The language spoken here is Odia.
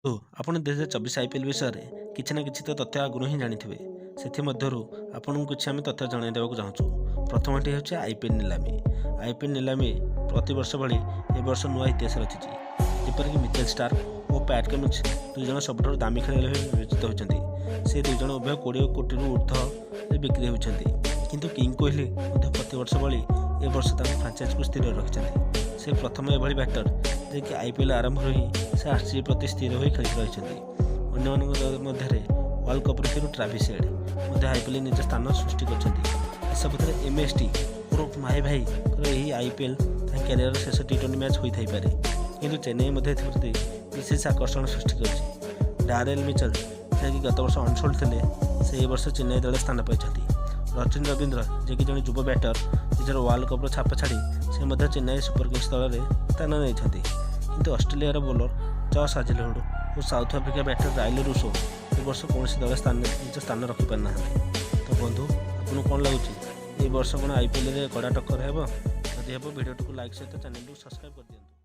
तो ଆପଣ 2024 ଆଇପିଏଲ୍ ବିଷୟରେ କିଛି ନା କିଛି ତ ତଥ୍ୟ ଆଗରୁ ହିଁ ଜାଣିଥିବେ। ସେଥିମଧ୍ୟରୁ ଆପଣଙ୍କୁ କିଛି ଆମେ ତଥ୍ୟ ଜଣାଇ ଦେବାକୁ ଚାହୁଁଛୁ। ପ୍ରଥମଟି ହେଉଛି ଆଇପିଏଲ୍ ନିଲାମୀ। ଆଇପିଏଲ୍ ନିଲାମୀ ପ୍ରତିବର୍ଷ ଭଳି ଏ ବର୍ଷ ନୂଆ ଇତିହାସ ରଚିଛି। ଯେପରିକି ମିଚେଲ୍ ଷ୍ଟାର୍କ ଓ ପ୍ୟାଟ୍ କମିନ୍ସ ଦୁଇ ଜଣ ସବୁଠାରୁ ଦାମୀ ଖେଳାଳି ଭାବେ ବିବେଚିତ ହୋଇଛନ୍ତି। ସେ ଦୁଇ ଜଣ ଉଭୟ 20 କୋଟିରୁ ଉର୍ଦ୍ଧ୍ୱରେ ବିକ୍ରି ହୋଇଛନ୍ତି। କିନ୍ତୁ କିଙ୍ଗ କୋହଲି ମଧ୍ୟ ପ୍ରତିବର୍ଷ ଭଳି ଏ ବର୍ଷ ତାଙ୍କ ଫ୍ରାଞ୍ଚାଇଜକୁ ସ୍ଥିର ରଖିଛନ୍ତି। ସେ ପ୍ରଥମ ଏଭଳି ବ୍ୟାଟର ଯିଏକି ଆଇପିଏଲ୍ ଆରମ୍ଭରୁ ହିଁ ସେ ଆରସିବି ପ୍ରତି ସ୍ଥିର ହୋଇ ଖେଳି ରହିଛନ୍ତି। ଅନ୍ୟମାନଙ୍କ ମଧ୍ୟରେ ୱାର୍ଲଡ କପ୍ର ହିରୋ ଟ୍ରାଭିସ୍ ହେଡ୍ ମଧ୍ୟ ଆଇପିଏଲ୍ ନିଜ ସ୍ଥାନ ସୃଷ୍ଟି କରିଛନ୍ତି। ଏସବୁଥିରେ ଏମ୍ଏସ୍ଟି ଓରଫ ମାହି ଭାଇଙ୍କର ଏହି ଆଇପିଏଲ୍ ତାଙ୍କ କ୍ୟାରିୟରର ଶେଷ ଟି20 ମ୍ୟାଚ୍ ହୋଇଥାଇପାରେ। କିନ୍ତୁ ଚେନ୍ନାଇ ମଧ୍ୟ ଏଥିପ୍ରତି ବିଶେଷ ଆକର୍ଷଣ ସୃଷ୍ଟି କରିଛି। ଡାରେଲ୍ ମିଚେଲ୍ ଯିଏକି ଗତ ବର୍ଷ ଅନସୋଲ୍ଡ ଥିଲେ, ସେ ଏହି ବର୍ଷ ଚେନ୍ନାଇ ଦଳରେ ସ୍ଥାନ ପାଇଛନ୍ତି। ରଚିନ ରବୀନ୍ଦ୍ର ଯିଏକି ଜଣେ ଯୁବ ବ୍ୟାଟର, ନିଜର ୱାର୍ଲଡ କପ୍ର ଛାପ ଛାଡ଼ି ସେ ମଧ୍ୟ ଚେନ୍ନାଇ ସୁପର କିଙ୍ଗସ୍ ଦଳରେ ସ୍ଥାନ ନେଇଛନ୍ତି। କିନ୍ତୁ ଅଷ୍ଟ୍ରେଲିଆର ବୋଲର ଜସ୍ ହାଜେଲଉଡ୍ ଓ ସାଉଥ ଆଫ୍ରିକା ବ୍ୟାଟର ରାଇଲି ରୁସୋ ଏ ବର୍ଷ କୌଣସି ଦଳ ନିଜ ସ୍ଥାନ ରଖିପାରିନାହାନ୍ତି। ତ ବନ୍ଧୁ, ଆପଣଙ୍କୁ କ'ଣ ଲାଗୁଛି ଏ ବର୍ଷ କ'ଣ ଆଇପିଏଲ୍ରେ କଡ଼ା ଟକ୍କର ହେବ? ଯଦି ହେବ ଭିଡ଼ିଓଟିକୁ ଲାଇକ୍ ସହିତ ଚ୍ୟାନେଲକୁ ସବସ୍କ୍ରାଇବ୍ କରିଦିଅନ୍ତୁ।